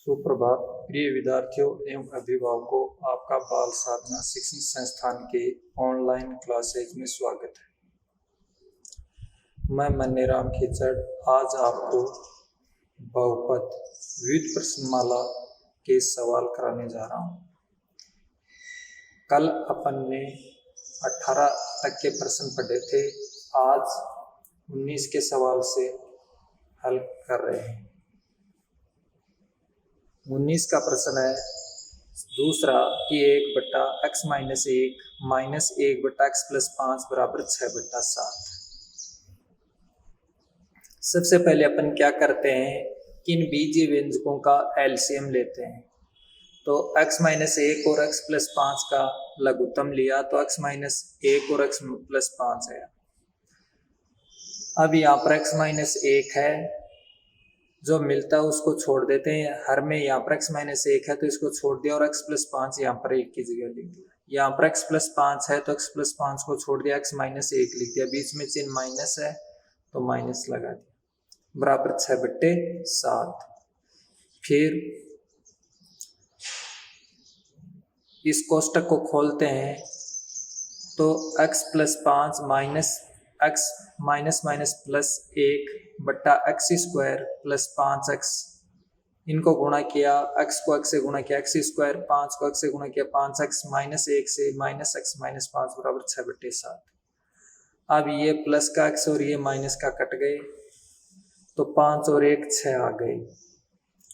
सुप्रभात प्रिय विद्यार्थियों एवं अभिभावकों, आपका बाल साधना शिक्षण संस्थान के ऑनलाइन क्लासेज में स्वागत है। मैं मन्नीराम खिचड़ आज आपको बहुपद विविध प्रश्नमाला के सवाल कराने जा रहा हूँ। कल अपन ने 18 तक के प्रश्न पढ़े थे, आज 19 के सवाल से हल कर रहे हैं। 19 का प्रश्न है दूसरा कि 1/x - 1 माइनस 1/x + 5 बराबर 6/7। सबसे पहले अपन क्या करते हैं कि इन बीजीय व्यंजकों का एलसीएम लेते हैं। तो x - 1 और x + 5 का लघुत्तम लिया तो x - 1 और x + 5 है। अब यहाँ पर x - 1 है, जो मिलता है उसको छोड़ देते हैं। हर में यहाँ पर x - 1 है तो इसको छोड़ दिया और x + 5 यहाँ पर 1 की जगह लिख दिया। यहाँ पर x + 5 है तो x + 5 को छोड़ दिया, x - 1 लिख दिया। बीच में चिन्ह माइनस है तो माइनस लगा दिया, बराबर 6/7। फिर इस कोष्टक को खोलते हैं तो x + 5 minus x minus minus plus 1/x² + 5x, इनको गुणा किया, x को x से गुणा किया x², 5 को x से गुणा किया 5x, -1 से -x - 5 बराबर 6/7। अब ये प्लस का x और ये माइनस का कट गए तो 5 और 1 6 आ गए,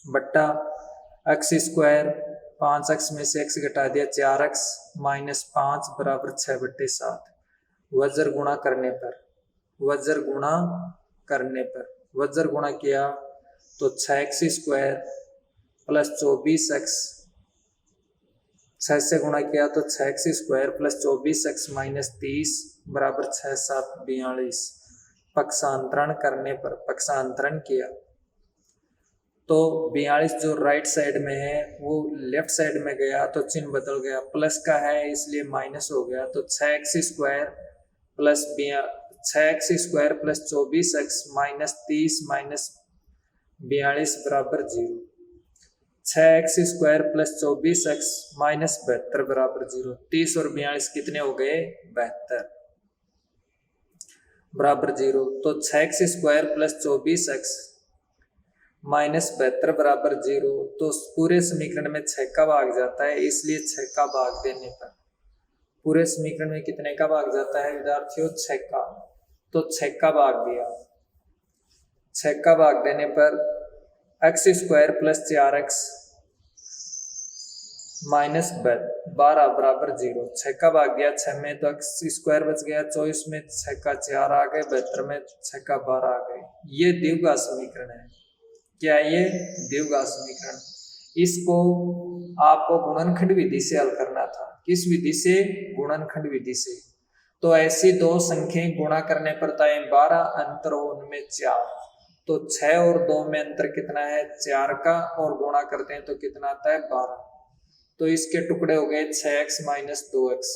बट्टा x², 5x में से x घटा दिया 4x - 5 बराबर 6/7। वज्र गुणा करने पर वज्र गुणा किया तो 6x² + 24x, 6 से गुणा किया तो 6x² + 24x - 30 बराबर 6 - 7 = 42। पक्षांतरण किया तो 42 जो राइट साइड में है वो लेफ्ट साइड में गया तो चिन्ह बदल गया, प्लस का है इसलिए माइनस हो गया। तो 6x² + 24x - 30 - 42 बराबर 0। 6x² + 24x - 72 बराबर 0। 30 और 42 कितने हो गए? 72 बराबर 0। तो 6x² + 24x - 72 बराबर 0। तो पूरे समीकरण में 6 का भाग जाता है, इसलिए 6 का भाग देने पर पूरे समीकरण में कितने का भाग जाता है विद्यार्थियों? 6 का। तो 6 का भाग दिया, 6 का भाग देने पर x² + 4x - 12 बराबर 0। 6 का भाग दिया 6 में तो x² बच गया, 24 में 6 का 4 आ गए, 72 में 6 का 12 आ गए। ये द्विघात समीकरण है। क्या ये द्विघात समीकरण? इसको आपको गुणनखंड विधि से हल करना था। किस विधि से? गुणनखंड विधि से। तो ऐसी दो संख्याएं गुणा करने पर तय 12, अंतर हो उनमें 4। तो 6 और 2 में अंतर कितना है? 4 का, और गुणा करते हैं तो कितना आता है? 12। तो इसके टुकड़े हो गए 6x - 2x।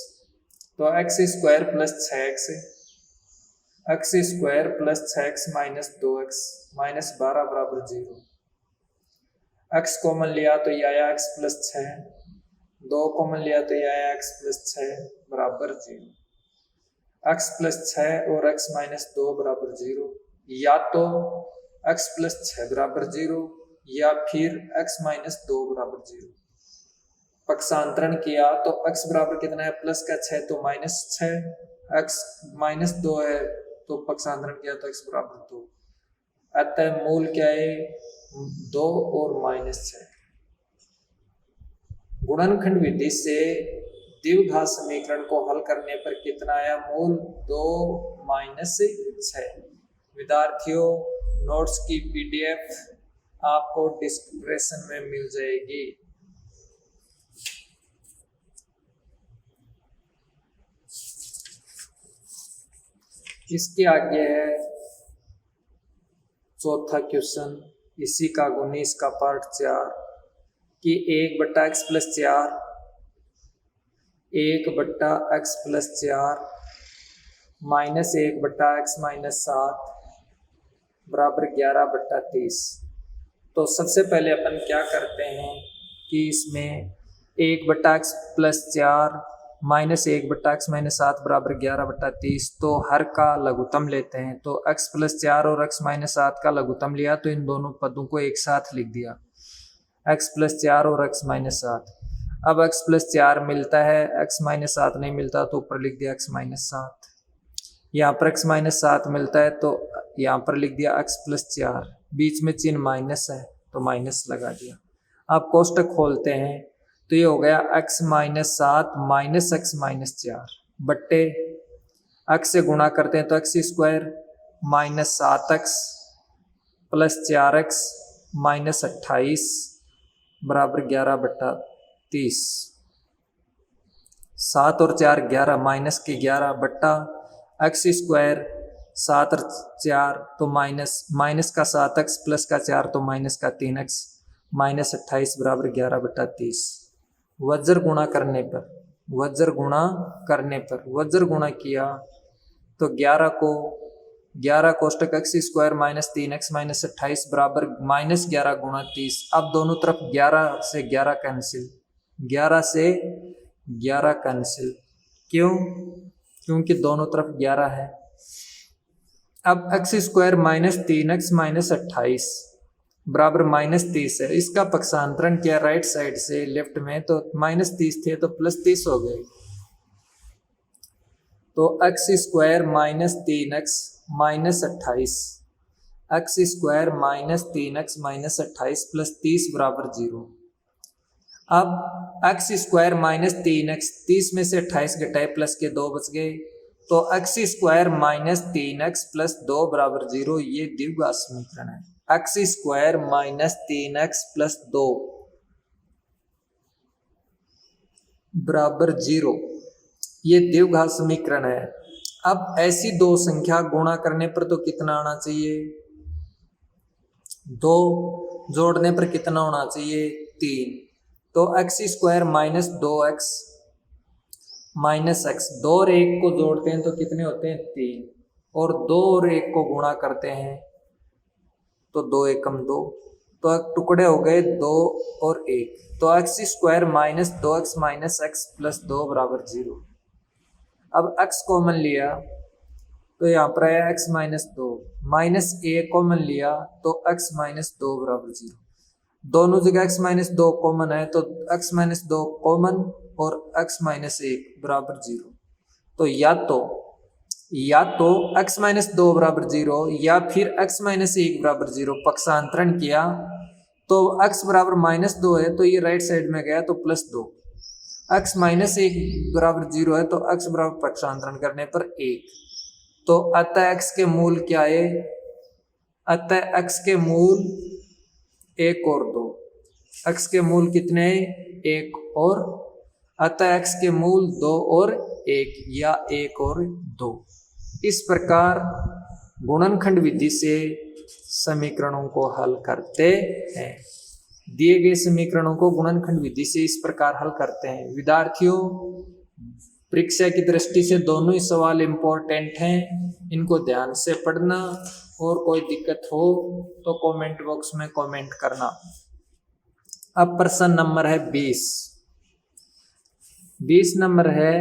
तो x² + 6x, x² + 6x - 2x - 12 बराबर 0। x कॉमन लिया तो ये आया x + 6, 2 कॉमन लिया तो ये आया x + 6 बराबर 0। x + 6 और x - 2 बराबर 0, या तो x + 6 बराबर 0 या फिर x - 2 बराबर 0। पक्षांतरण किया तो x बराबर कितना है? प्लस का 6 तो -6, x - 2 है तो पक्षांतरण किया तो x बराबर 2। अतः मूल क्या है? 2 और -6। गुणनखंड विधि से द्विघात समीकरण को हल करने पर कितना आया? मूल 2 - 6। विद्यार्थियों, नोट्स की PDF आपको डिस्क्रिप्शन में मिल जाएगी। इसके आगे है चौथा क्वेश्चन, इसी का 19 का पार्ट 4 कि 1/x + 4 1/x + 4 -1/x - 7 बराबर 11/30। तो सबसे पहले अपन क्या करते हैं कि इसमें 1/x + 4 - 1/x - 7 = 11/30, तो हर का लघुत्तम लेते हैं। तो x + 4 और x - 7 का लघुत्तम लिया तो इन दोनों पदों को एक साथ लिख दिया, x + 4 और x - 7। अब x + 4 मिलता है, x - 7 नहीं मिलता तो ऊपर लिख दिया x - 7। यहाँ पर x - 7 मिलता है तो यहाँ पर लिख दिया x + 4, बीच में चिन्ह माइनस है तो माइनस लगा दिया। अब कोष्टक खोलते हैं तो ये हो गया x - 7 - x - 4 बट्टे x से गुणा करते हैं तो x² - 7x + 4x - 28 = 11/30। 7 और 4 11 माइनस के 11 बट्टा x² 7 और 4 तो माइनस का 7x प्लस का 4 तो माइनस का 3x - 28 = 11/30। वज्र गुणा करने पर वज्र गुणा किया तो 11 कोष्टक x² - 3x - 28 बराबर -11 × 30। अब दोनों तरफ 11 से 11 कैंसिल, 11 से 11 कैंसिल, क्यों? क्योंकि दोनों तरफ 11 है। अब x² - 3x - 28 बराबर -30 है। इसका पक्षांतरण किया राइट साइड से लेफ्ट में तो -30 थे तो +30 हो गए। तो x² - 3x - 28 x² - 3x - 28 + 30 = 0। अब x² - 3x 30 में से 28 घटाए प्लस के 2 बच गए तो x² - 3x + 2 = 0। ये द्विघात समीकरण है। x² - 3x + 2 = 0, ये द्विघात समीकरण है। अब ऐसी दो संख्या गुणा करने पर तो कितना आना चाहिए? 2 जोड़ने पर कितना होना चाहिए? 3। तो x² - 2x - x 2 और 1 को जोड़ते हैं तो कितने होते हैं? 3। और 2 और 1 को गुणा करते हैं तो 2 एकम 2, तो टुकड़े हो गए 2 और 1। तो x² - 2x - x + 2 = 0। अब x कॉमन लिया तो यहाँ पर आया x - 2 -a कॉमन लिया तो x - 2 = 0। दोनों जगह x - 2 कॉमन है तो x - 2 कॉमन और x - 1 = 0। तो या तो x - 2 = 0 या फिर x - 1 = 0। पक्षांतरण किया तो x = -2 है तो ये राइट साइड में गया तो +2। x - 1 = 0 है तो x बराबर पक्षांतरण करने पर 1। तो अतः x के मूल क्या है? अतः x के मूल 1 और 2। x के मूल कितने हैं? 1 और, अतः x के मूल 2 और 1 या 1 और 2। इस प्रकार गुणनखंड विधि से समीकरणों को हल करते हैं। दिए गए समीकरणों को गुणनखंड विधि से इस प्रकार हल करते हैं। विद्यार्थियों, परीक्षा की दृष्टि से दोनों ही सवाल इम्पोर्टेंट हैं, इनको ध्यान से पढ़ना और कोई दिक्कत हो तो कमेंट बॉक्स में कमेंट करना। अब प्रश्न नंबर है 20 नंबर है,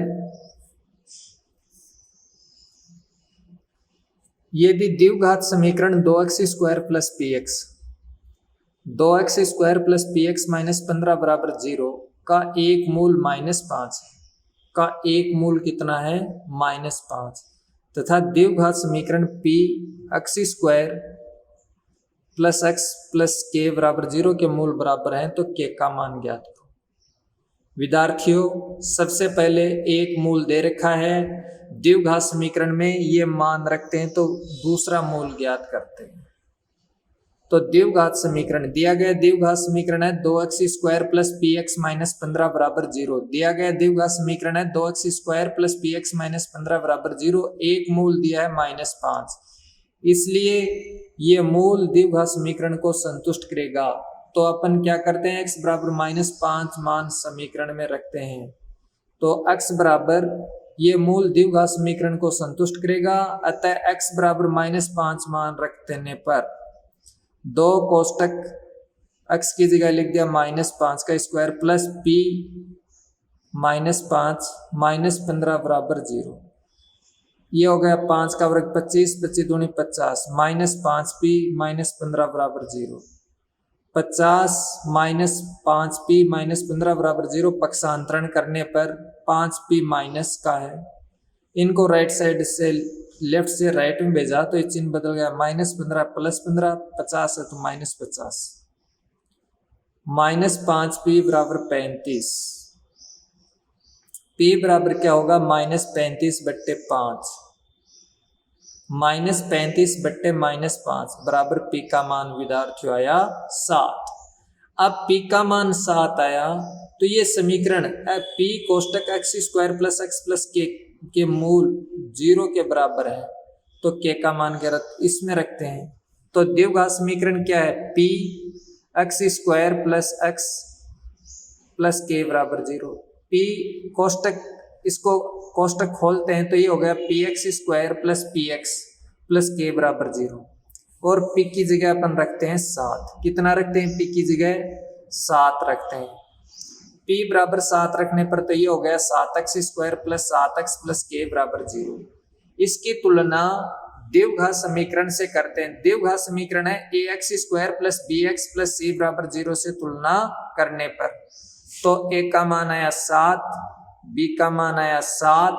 यदि द्विघात समीकरण 2x² + px 2x² + px - 15 = 0 का एक मूल -5 है, का एक मूल कितना है? -5, तथा द्विघात समीकरण p x² + x + k = 0 के मूल बराबर हैं तो k का मान ज्ञात करो। विद्यार्थियों, सबसे पहले एक मूल दे रखा है, द्विघात समीकरण में ये मान रखते हैं तो दूसरा मूल ज्ञात करते हैं। तो द्विघात समीकरण दिया गया, द्विघात समीकरण है 2x² + px - 15 = 0। दिया गया द्विघात समीकरण है 2x² + px - 15 = 0। एक मूल दिया है -5, इसलिए ये मूल द्विघात समीकरण को संतुष्ट करेगा। तो अपन क्या करते हैं? x = -5 मान समीकरण में रखते हैं तो x बराबर ये मूल द्विघात समीकरण को संतुष्ट करेगा। अतः x = -5 मान रख देने पर 2 कोष्टक x की जगह लिख दिया -5 का स्क्वायर प्लस p -5 -15 बराबर 0। ये हो गया 5 का वर्ग 25, 25 दूनी 50 -5p -15 बराबर 0। 50 -5p -15 बराबर 0 पक्षांतरण करने पर 5p माइनस का है। इनको राइट साइड से लेफ्ट से राइट में भेजा तो ये चिन्ह बदल गया -15 +15 50 है तो -50 -5p बराबर 35। p बराबर क्या होगा -35/5 -35/-5 बराबर p का मान विद्यार्थियों आया 7। अब p का मान 7 आया तो ये समीकरण p कोष्टक x² + x + k के मूल 0 के बराबर है तो k का मान क्या इसमें रखते हैं। तो द्विघात समीकरण क्या है p x² + x + k बराबर 0। p कोष्टक इसको कोष्टक खोलते हैं तो ये हो गया px² + px + k बराबर 0 और p की जगह अपन रखते हैं 7। कितना रखते हैं p की जगह 7 रखते हैं। p बराबर 7 रखने पर तो ये हो गया 7x² + 7x + k बराबर 0। इसकी तुलना द्विघात समीकरण से करते हैं। द्विघात समीकरण है ax² + bx + c बराबर 0 से तुलना करने पर तो a का मान आया 7, b का मान आया 7,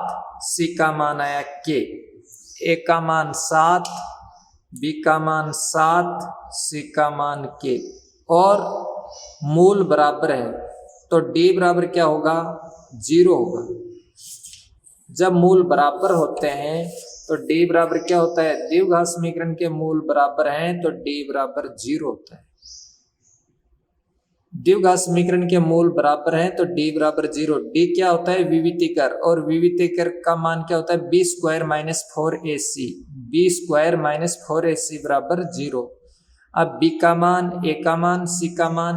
c का मान आया k। a का मान 7, b का मान 7, c का मान k और मूल बराबर है तो d बराबर क्या होगा 0 होगा। जब मूल बराबर होते हैं तो d बराबर क्या होता है द्विघात समीकरण के मूल बराबर हैं तो d बराबर 0 होता है। द्विघात समीकरण के मूल बराबर हैं तो d बराबर 0। d क्या होता है विवितीकर और विवितीकर का मान क्या होता है b² - 4ac b² - 4ac बराबर 0। अब b का मान a का मान c का मान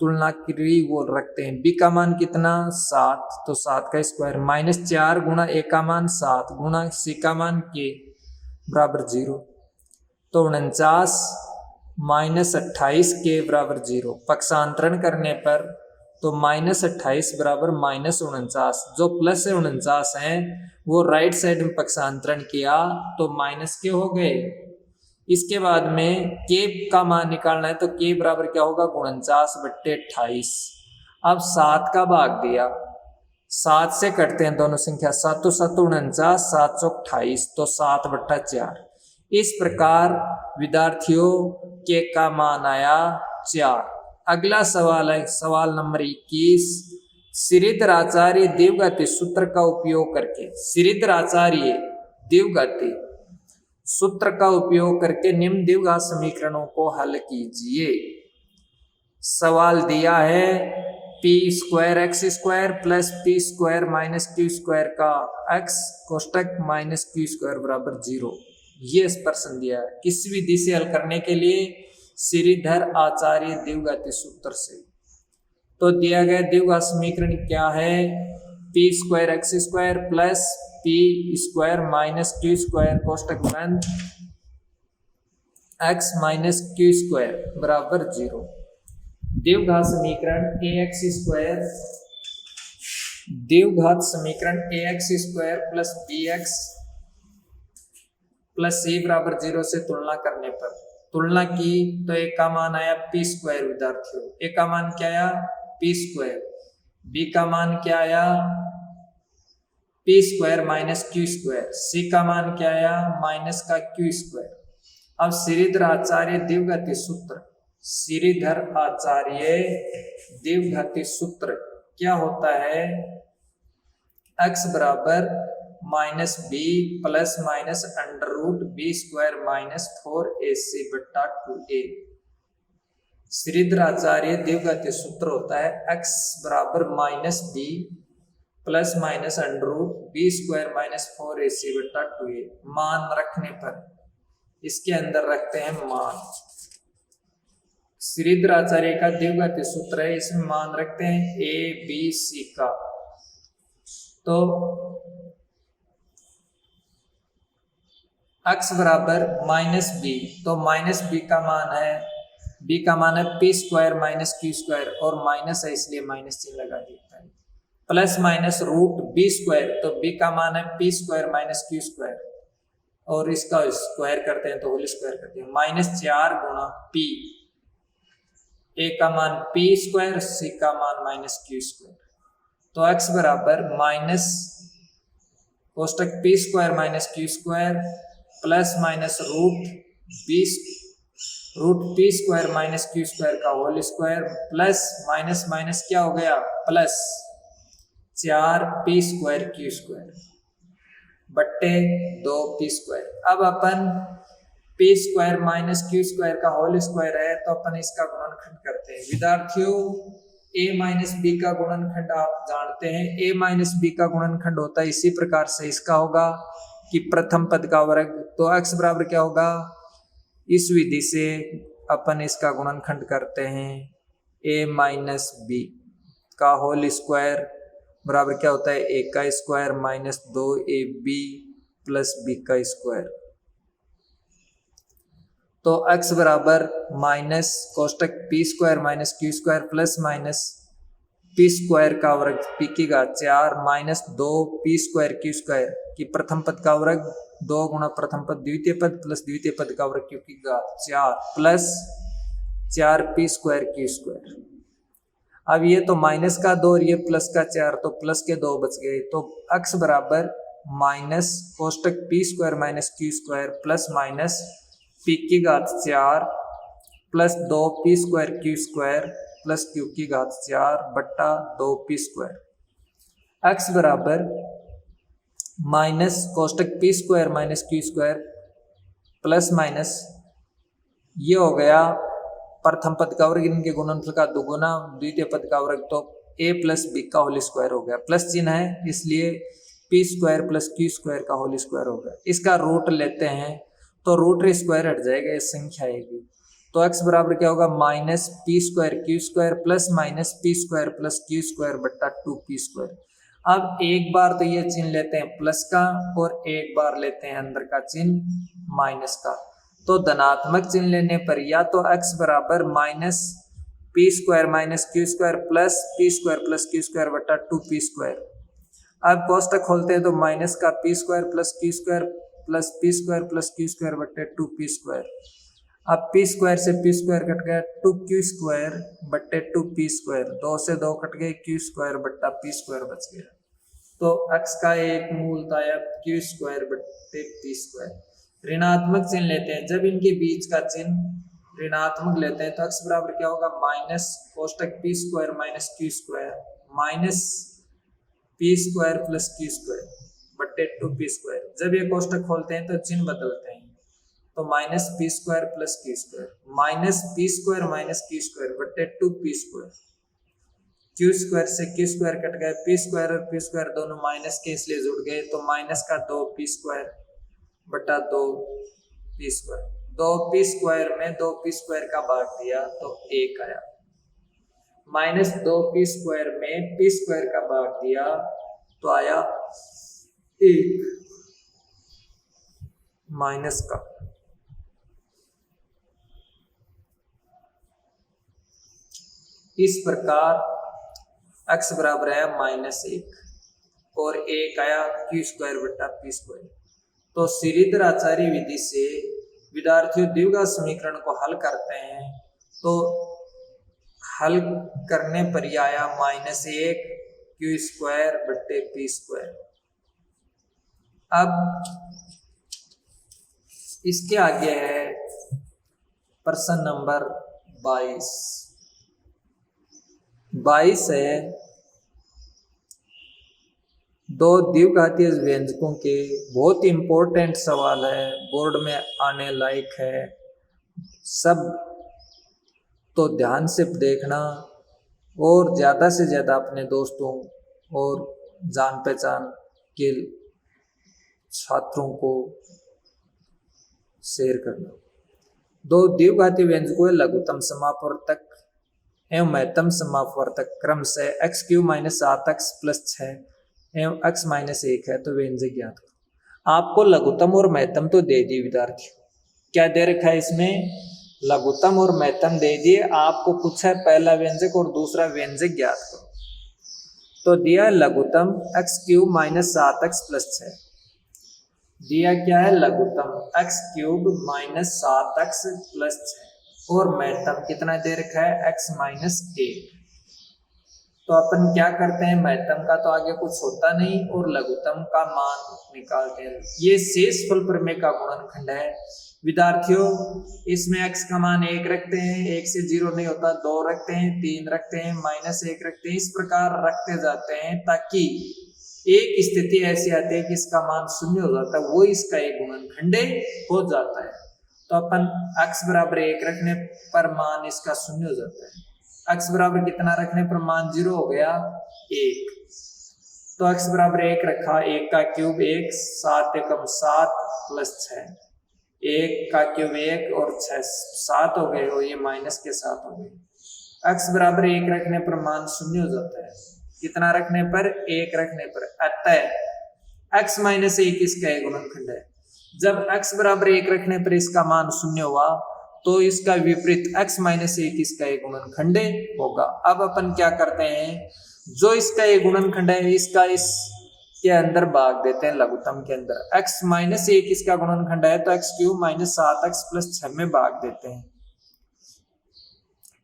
तुलना की वो रखते हैं। b का मान कितना 7 तो 7 का स्क्वायर -4 गुणा a का मान 7 गुणा c का मान k बराबर 0 तो 49 -28 k बराबर 0। पक्षांतरण करने पर तो -28 बराबर -49 जो प्लस से 49 है वो राइट साइड में पक्षांतरण किया तो माइनस के हो गए। इसके बाद में k का मान निकालना है तो k बराबर क्या होगा 49/28। अब 7 का भाग दिया 7 से करते हैं दोनों संख्या 7 तो 7 49 7 28 तो 7/4। इस प्रकार विद्यार्थियों के का मान आया 4। अगला सवाल है सवाल नंबर 21। श्रीधराचार्य द्विघाती सूत्र का उपयोग करके श्रीधराचार्य द्विघाती सूत्र का उपयोग करके निम्न द्विघात समीकरणों को हल कीजिए। सवाल दिया है p² x² + p² - q² का x कोष्टक -q² बराबर 0 ये प्रश्न दिया है। किसी भी दिशा हल करने के लिए श्रीधर आचार्य द्विघाती सूत्र से तो दिया गया द्विघात समीकरण क्या है p² x² + p² - q² कोष्टक बंद x - q² बराबर 0। द्विघात समीकरण ax² + bx + c बराबर 0 से तुलना करने पर तुलना की तो a का मान आया p² विद्यार्थियों। a का मान क्या आया p², b का मान क्या आया p² - q², c का मान क्या आया माइनस का q²। अब श्रीधर आचार्य द्विघाती सूत्र श्रीधर आचार्य द्विघाती सूत्र क्या होता है x बराबर -b + √b² - 4ac/2a। श्रीधर आचार्य द्विघाती सूत्र होता है x बराबर -b + √b² - 4ac/2a। मान रखने पर इसके अंदर रखते हैं मान। श्रीधर आचार्य का द्विघाती सूत्र है इसमें मान रखते हैं a b c का तो x बराबर -b तो -b का मान है b का मान है p square minus Q square और माइनस है इसलिए माइनस चिन्ह लगा देता है, plus minus root b square, तो b का मान है p square minus Q square और इसका स्क्वायर करते हैं तो होल स्क्वायर करते हैं, माइनस 4 गुणा पी, ए का मान पी स्क्वायर, सी का मान माइनस क्यू स्क्वायर। तो x बराबर माइनस कोष्टक P square minus Q square plus minus root P square minus Q square का whole square plus minus minus क्या हो गया plus 4 P square Q square बट्टे 2 पी स्क्वायर। अब अपन P square minus Q square का whole square है तो अपन इसका गुणनखंड करते हैं। विद्यार्थियों a माइनस बी का गुणनखंड आप जानते हैं, a माइनस बी का गुणनखंड होता है इसी प्रकार से इसका होगा कि प्रथम पद का वर्ग, तो x बराबर क्या होगा, इस विधि से अपन इसका गुणनखंड करते हैं a माइनस बी का होल स्क्वायर बराबर क्या होता है a का square minus 2ab plus b का स्क्वायर। तो x बराबर माइनस कोष्टक P square minus Q square plus minus P square का वर्ग पी की घात 4 minus 2 P square Q square की प्रथम पद का वर्ग 2 गुणा प्रथम पद द्वितीय पद प्लस द्वितीय पद का वर्ग क्यू की घात 4 plus 4 P square Q square. अब ये तो माइनस का 2 और ये प्लस का 4, तो प्लस के 2 बच गए, तो x बराबर माइनस कोष्टक P square minus Q square plus minus P की घात 4 plus 2 P square Q square plus Q की घात 4 बट्टा 2 पी स्क्वायर। x बराबर माइनस कोष्टक P square minus Q square plus minus ये हो गया प्रथम पद का वर्ग इनके गुणनफल का दुगुना द्वितीय पद का वर्ग, तो a प्लस बी का होल स्क्वायर हो गया, प्लस चिन्ह है इसलिए P square plus Q square का होल स्क्वायर हो गया। इसका रूट लेते हैं तो रूट स्क्वायर हट जाएगा, ये संख्या आएगी, तो x बराबर क्या होगा minus P square Q square plus minus P square plus Q square बट्टा 2 पी स्क्वायर। अब एक बार तो ये चिन्ह लेते हैं प्लस का और एक बार लेते हैं अंदर का चिन्ह माइनस का, तो धनात्मक चिन्ह लेने पर या तो x बराबर minus P square minus Q square plus Q square बट्टा 2 पी स्क्वायर। अब कोष्टक खोलते हैं तो माइनस का P square plus Q square plus P square plus Q square बट्टे 2 पी स्क्वायर। अब पी स्क्वायर से पी स्क्वायर कट गया 2 क्यू स्क्वायर बट्टे 2 पी स्क्वायर, 2 से 2 कट गए क्यू स्क्वायर बट्टा पी स्क्वायर बच गया। तो x का एक मूल था क्यू स्क्वायर बट्टे पी स्क्वायर। ऋणात्मक चिन्ह लेते हैं, जब इनके बीच का चिन्ह ऋणात्मक लेते हैं तो x बराबर क्या होगा माइनस कोष्टक P square minus Q square minus P square plus Q square बट्टे 2 पी स्क्वायर। जब ये कोष्टक खोलते हैं तो चिन्ह बदलते हैं, तो minus P square plus Q square minus P square minus Q square बट्टे 2 पी स्क्वायर। क्यू स्क्वायर से क्यू स्क्वायर कट गए, पी स्क्वायर और पी स्क्वायर दोनों माइनस के इसलिए जुड़ गए, तो माइनस का 2 पी स्क्वायर बट्टा 2 पी स्क्वायर। 2 पी स्क्वायर में 2 पी स्क्वायर का भाग दिया तो 1 आया, माइनस 2 पी स्क्वायर में पी स्क्वायर का भाग दिया तो आया 1 माइनस का। इस प्रकार x बराबर है -1 और 1 आया क्यू स्क्वायर बट्टा पी स्क्वायर। तो श्रीधर आचार्य विधि से विद्यार्थियों द्विघात समीकरण को हल करते हैं, तो हल करने पर यह आया -1 क्यू स्क्वायर बट्टे पी स्क्वायर। अब इसके आगे है प्रश्न नंबर 22 है, दो द्विघातीय व्यंजकों के बहुत इंपॉर्टेंट सवाल है, बोर्ड में आने लायक है, सब तो ध्यान से देखना और ज़्यादा से ज़्यादा अपने दोस्तों और जान पहचान के छात्रों को शेयर करना। दो द्विघातीय व्यंजकों लघुत्तम समापवर्तक एवं महत्तम समापवर्तक क्रम से x³ - 7x + 6 एवं x - 1 है, तो व्यंजक ज्ञात करो। आपको लघुत्तम और महत्तम तो दे दी विद्यार्थी, क्या दे रखा है इसमें लघुत्तम और महत्तम दे दिए, आपको पूछा है पहला व्यंजक और दूसरा व्यंजक ज्ञात करो। तो दिया लघुत्तम x³ माइनस 7x प्लस 6। दिया क्या है? लघुत्तम x³ माइनस 7x प्लस 6 और महत्तम कितना दे रखा है? x minus 1। तो अपन क्या करते हैं, महत्तम का तो आगे कुछ होता नहीं और लघुत्तम का मान निकालते हैं। ये शेष फल प्रमेय का गुणनखंड है विद्यार्थियों। इसमें x का मान 1 रखते हैं, 1 से 0 नहीं होता, 2 रखते हैं, 3 रखते हैं, -1 रखते हैं, इस प्रकार रखते जाते हैं ताकि एक स्थिति ऐसी आती है कि इसका मान 0 हो जाता है, वो इसका एक गुणनखंड हो जाता है। तो अपन x बराबर 1 रखने पर मान इसका 0 हो जाता है। x बराबर कितना रखने पर मान 0 हो गया? 1। तो x बराबर 1 रखा, 1 का क्यूब 1, 7 एकम 7 प्लस 6, 1 का क्यूब 1 और 6 7 हो गए, और ये माइनस के 7 हो गए। x बराबर 1 रखने पर मान 0 हो जाता है। कितना रखने पर? 1 रखने पर। अतः x माइनस 1 इसका एक गुणनखंड है। जब x बराबर 1 रखने पर इसका मान 0 हुआ तो इसका विपरीत x माइनस 1 इसका एक गुणनखंड होगा। अब अपन क्या करते हैं, जो इसका एक गुणनखंड है इसका इस के अंदर भाग देते हैं, लघुत्तम के अंदर। x माइनस 1 इसका गुणनखंड है तो x³ माइनस 7x प्लस 6 में भाग देते हैं।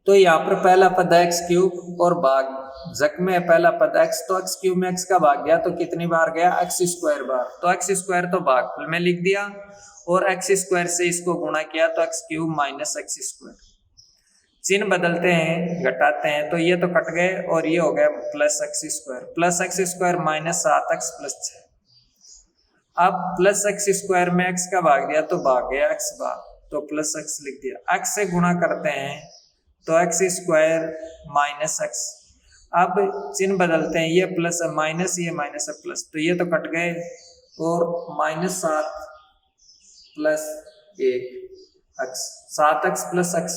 तो यहाँ पर पहला पद है x³ और भाग जक में पहला पद x, तो x³ में x का भाग गया तो कितनी बार गया? x² बार। तो x² तो भागफल में लिख दिया और x² से इसको गुणा किया तो x³ माइनस x²। चिन्ह बदलते हैं, घटाते हैं, तो ये तो कट गए और ये हो गया plus x² minus 7x plus 6। अब प्लस x² में x का भाग दिया तो भाग गया x बार, तो प्लस x लिख दिया। x से गुणा करते हैं तो x² माइनस x। अब चिन्ह बदलते हैं, ये प्लस है माइनस, ये माइनस है प्लस, तो ये तो कट गए और minus 7 plus 1x, 7x plus x,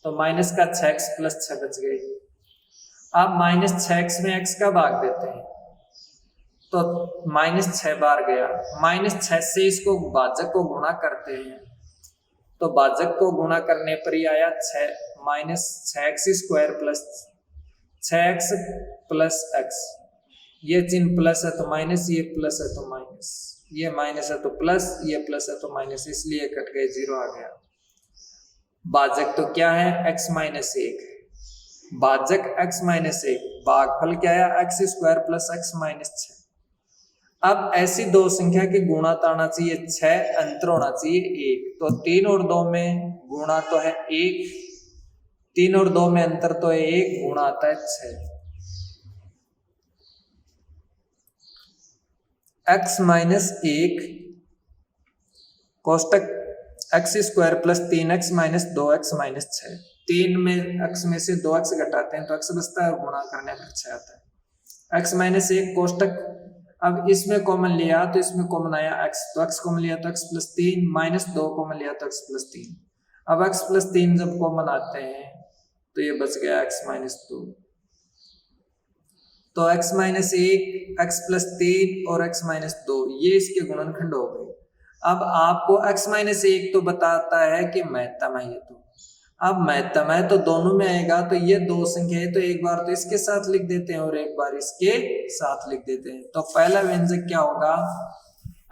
तो माइनस का 6x प्लस 6 बच गए। अब माइनस 6x में x का भाग देते हैं तो माइनस 6 बार गया। माइनस 6 से इसको भाजक को गुणा करते हैं तो भाजक को गुणा करने पर ही आया 6 minus 6x² plus 6x plus x। ये चिन्ह प्लस है तो माइनस, ये प्लस है तो माइनस, ये माइनस है तो प्लस, ये प्लस है तो माइनस, इसलिए कट गए, 0 आ गया। भाजक तो क्या है? x minus 1। भाजक x माइनस 1, भागफल क्या है? x² plus x minus 6। अब ऐसी दो संख्या की गुणा तो आना चाहिए 6, अंतर होना चाहिए 1। तो 3 और 2 में गुणा तो है 1, 3 और 2 में अंतर तो है 1, गुणा आता है 6। x minus 1 कोष्टक x² plus 3x minus 2x minus 6। 3 में x में से 2x घटाते हैं तो x बचता है, गुणा करने पर 6 आता है। x माइनस 1 कोष्टक, अब इसमें कॉमन लिया तो इसमें कॉमन आया x, तो x कॉमन लिया तो x प्लस 3, माइनस 2 कॉमन लिया तो x प्लस 3। अब x प्लस 3 जब कॉमन आते हैं तो ये बच गया x माइनस 2। तो x माइनस 1, x प्लस 3 और x माइनस 2 ये इसके गुणनखंड हो गए। अब आपको x माइनस 1 तो बताता है कि महत्तम है, ये तो अब महत्तम है तो दोनों में आएगा, तो ये दो संख्या है तो एक बार तो इसके साथ लिख देते हैं और एक बार इसके साथ लिख देते हैं। तो पहला व्यंजक क्या होगा?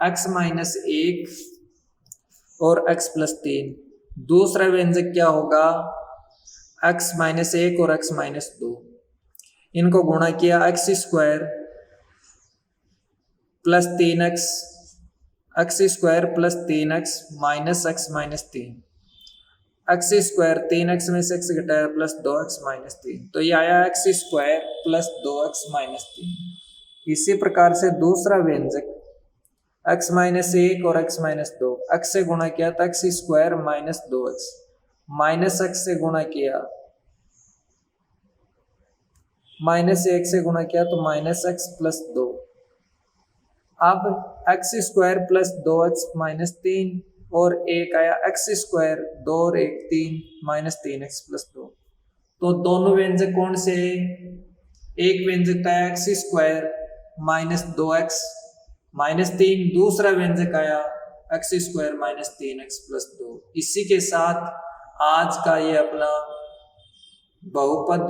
x माइनस 1 और x प्लस 3। दूसरा व्यंजक क्या होगा? x माइनस 1 और x माइनस 2। इनको गुणा किया x² plus 3x, x² plus 3x minus x minus 3, x² 3x में से x घटाया प्लस 2x माइनस 3, तो ये आया x² प्लस 2x माइनस 3। इसी प्रकार से दूसरा व्यंजक x माइनस 1 और x माइनस 2, x से गुणा किया तो x² minus 2x, minus x से गुणा किया, माइनस 1 से गुणा किया तो माइनस x प्लस 2। अब x² प्लस 2x माइनस 3 और एक आया x², 2 और 1 3 माइनस 3x प्लस 2। तो दोनों व्यंजक कौन से? एक व्यंजक आया x² माइनस 2x माइनस 3, दूसरा व्यंजक आया x² माइनस 3x प्लस 2। इसी के साथ आज का ये अपना बहुपद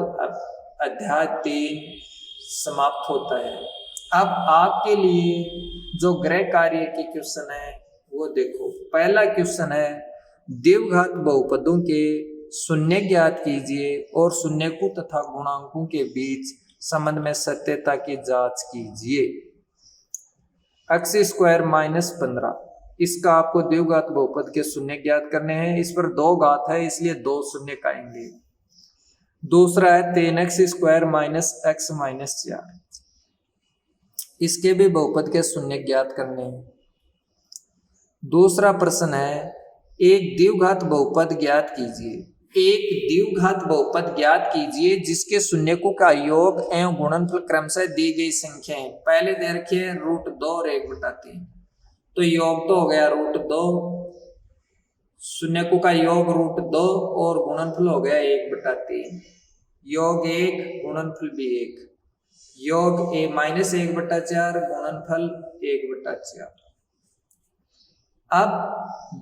अध्याय 3 समाप्त होता है। अब आपके लिए जो गृह कार्य की क्वेश्चन है वो देखो। पहला क्वेश्चन है, द्विघात बहुपदों के शून्य ज्ञात कीजिए और शून्यकों तथा गुणांकों के बीच संबंध में सत्यता की जांच कीजिए। x स्क्वायर माइनस 15, इसका आपको द्विघात बहुपद के शून्य ज्ञात करने हैं। इस पर 2 घात है इसलिए 2 शून्य आएंगे। दूसरा है 3x square minus x minus 4, इसके भी बहुपद के शून्य ज्ञात करने हैं। दूसरा प्रश्न है, एक द्विघात बहुपद ज्ञात कीजिए। एक द्विघात बहुपद ज्ञात कीजिए जिसके शून्यकों का योग एवं गुणनफल क्रमशः दी गई संख्याएं। पहले दे रखिए √2 और 1/3, तो योग तो हो गया √2, शून्यकों का योग √2 और गुणनफल हो गया 1/3। योग 1 गुणनफल भी 1, योग माइनस 1/4 गुणनफल 1/4। अब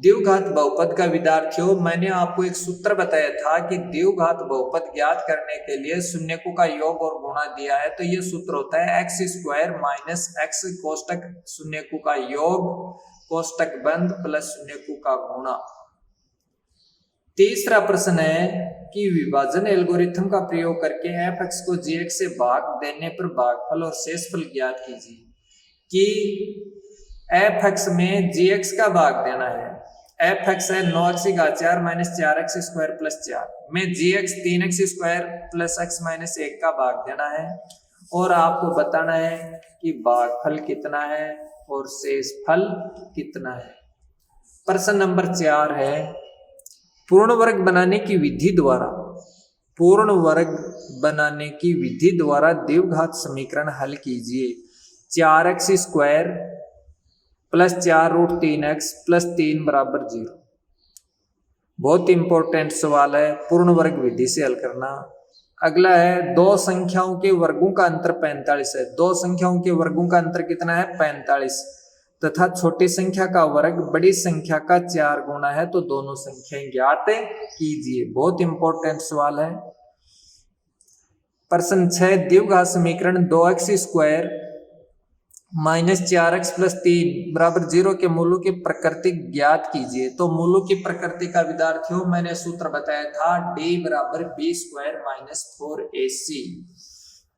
द्विघात बहुपद का विद्यार्थियों, मैंने आपको एक सूत्र बताया था कि द्विघात बहुपद ज्ञात करने के लिए शून्यकों का योग और गुणा दिया है, तो ये सूत्र होता है x स्क्वायर माइनस x कोष्टक शून्यकों का योग कोष्टक बंद प्लस शून्यकों का गुणा। तीसरा प्रश्न है कि विभाजन एल्गोरिथम का प्रयोग करके f(x) को g(x) से भाग देने पर भागफल और शेषफल ज्ञात कीजिए। कि f(x) में g(x) का भाग देना है। f(x) है 9x की घात 4 माइनस 4x स्क्वायर प्लस 4 में g(x) 3x square plus x minus 1 का भाग देना है और आपको बताना है कि भागफल कितना है और शेषफल कितना है। प्रश्न नंबर 4 है, पूर्ण वर्ग बनाने की विधि द्वारा द्विघात समीकरण हल कीजिए। 4x square plus 4√3x plus 3 बराबर 0। बहुत इंपॉर्टेंट सवाल है, पूर्ण वर्ग विधि से हल करना। अगला है, दो संख्याओं के वर्गों का अंतर 45 है। दो संख्याओं के वर्गों का अंतर कितना है? 45, तथा छोटी संख्या का वर्ग बड़ी संख्या का 4 गुना है, तो दोनों संख्याएं ज्ञात कीजिए। बहुत इंपॉर्टेंट सवाल है। प्रश्न 6, द्विघात समीकरण 2x square minus 4x plus 3 बराबर 0 के मूलों की प्रकृति ज्ञात कीजिए। तो मूलों की प्रकृति का विद्यार्थियों मैंने सूत्र बताया था, d बराबर b स्क्वायर माइनस 4ac,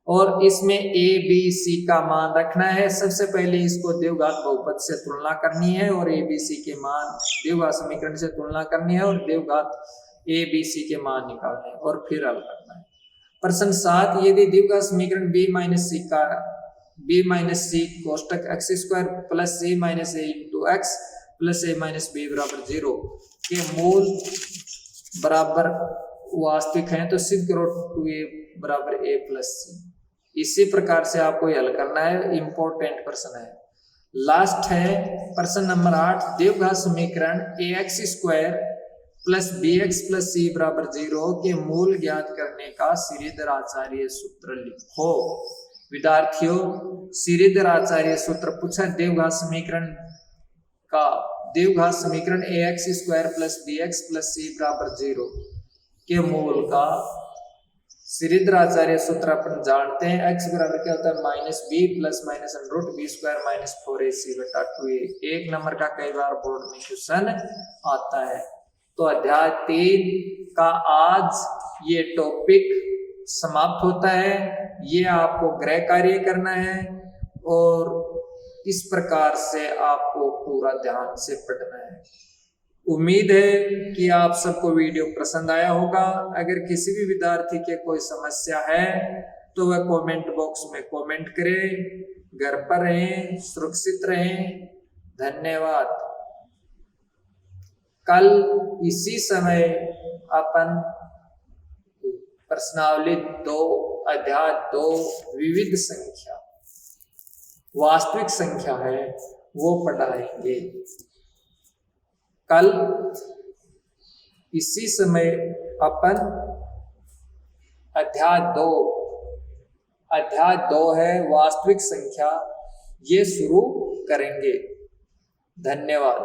और इसमें a b c का मान रखना है। सबसे पहले इसको द्विघात बहुपद से तुलना करनी है और a b c के मान द्विघात समीकरण से तुलना करनी है और द्विघात a b c के मान निकालने और फिर हल करना है। प्रश्न 7, यदि द्विघात समीकरण b minus c कोष्टक x square plus c minus a into x plus a minus b बराबर 0 के मूल बराबर वास्तविक हैं, तो सिद्ध करो 2a बराबर a प्लस c। इसी प्रकार से आपको हल करना है। इंपॉर्टेंट प्रश्न है। लास्ट है प्रश्न नंबर 8, द्विघात समीकरण ax square plus bx plus c बराबर 0 के मूल ज्ञात करने का श्रीधर आचार्य सूत्र लिखो। विद्यार्थियों, श्रीधर आचार्य सूत्र पूछा द्विघात समीकरण ax square plus bx plus c बराबर 0 के मूल का श्रीधर आचार्य सूत्र अपन जानते हैं। x बराबर क्या होता है? Minus b plus minus under b square minus 4ac बटा 2a। 1 नंबर का कई बार बोर्ड में क्वेश्चन आता है। तो अध्याय 3 का आज ये टॉपिक समाप्त होता है। ये आपको गृह कार्य करना है और इस प्रकार से आपको पूरा ध्यान से पढ़ना है। उम्मीद है कि आप सबको वीडियो पसंद आया होगा। अगर किसी भी विद्यार्थी के कोई समस्या है तो वह कमेंट बॉक्स में कमेंट करें। घर पर रहें, सुरक्षित रहें। धन्यवाद। कल इसी समय अपन प्रश्नावली 2 अध्याय 2 विविध संख्या वास्तविक संख्या है वो पढ़ाएंगे। कल इसी समय अपन अध्याय 2 है वास्तविक संख्या, ये शुरू करेंगे। धन्यवाद।